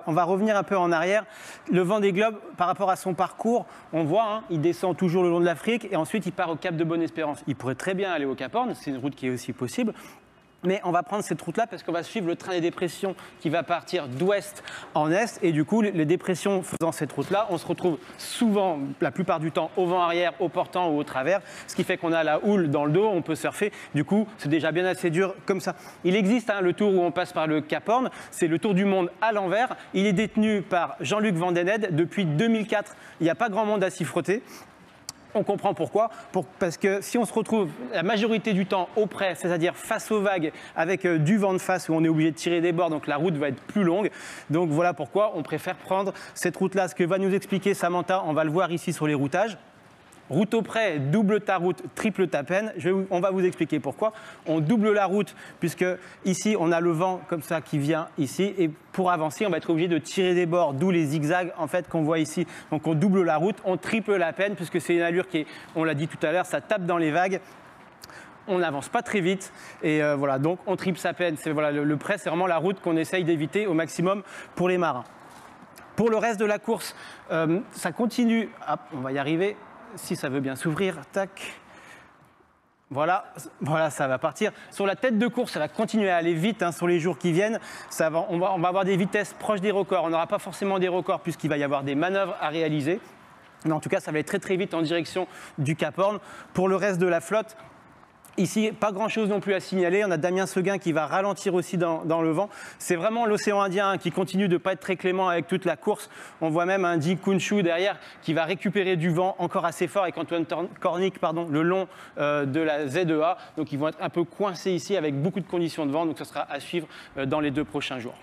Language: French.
On va revenir un peu en arrière. Le Vendée Globe, par rapport à son parcours, on voit, hein, il descend toujours le long de l'Afrique et ensuite il part au Cap de Bonne-Espérance. Il pourrait très bien aller au Cap Horn, c'est une route qui est aussi possible. Mais on va prendre cette route-là parce qu'on va suivre le train des dépressions qui va partir d'ouest en est. Et du coup, les dépressions faisant cette route-là, on se retrouve souvent, la plupart du temps, au vent arrière, au portant ou au travers. Ce qui fait qu'on a la houle dans le dos, on peut surfer. Du coup, c'est déjà bien assez dur comme ça. Il existe le tour où on passe par le Cap Horn. C'est le tour du monde à l'envers. Il est détenu par Jean-Luc Vandened depuis 2004. Il n'y a pas grand monde à s'y frotter. On comprend pourquoi, parce que si on se retrouve la majorité du temps au près, c'est-à-dire face aux vagues, avec du vent de face où on est obligé de tirer des bords, donc la route va être plus longue. Donc voilà pourquoi on préfère prendre cette route-là. Ce que va nous expliquer Samantha, on va le voir ici sur les routages. Route au près, double ta route, triple ta peine. On va vous expliquer pourquoi. On double la route puisque ici, on a le vent comme ça qui vient ici. Et pour avancer, on va être obligé de tirer des bords, d'où les zigzags en fait, qu'on voit ici. Donc on double la route, on triple la peine puisque c'est une allure qui est, on l'a dit tout à l'heure, ça tape dans les vagues. On n'avance pas très vite et voilà, donc on triple sa peine. Voilà, le près, c'est vraiment la route qu'on essaye d'éviter au maximum pour les marins. Pour le reste de la course, ça continue. Hop, on va y arriver. Si ça veut bien s'ouvrir, tac. Voilà, ça va partir. Sur la tête de course, ça va continuer à aller vite sur les jours qui viennent. On va avoir des vitesses proches des records. On n'aura pas forcément des records puisqu'il va y avoir des manœuvres à réaliser. Mais en tout cas, ça va être très très vite en direction du Cap Horn. Pour le reste de la flotte, ici, pas grand-chose non plus à signaler. On a Damien Seguin qui va ralentir aussi dans le vent. C'est vraiment l'océan Indien qui continue de ne pas être très clément avec toute la course. On voit même un Dick Kunshu derrière qui va récupérer du vent encore assez fort avec Antoine Kornick le long de la ZEA. Donc ils vont être un peu coincés ici avec beaucoup de conditions de vent. Donc ce sera à suivre dans les 2 prochains jours.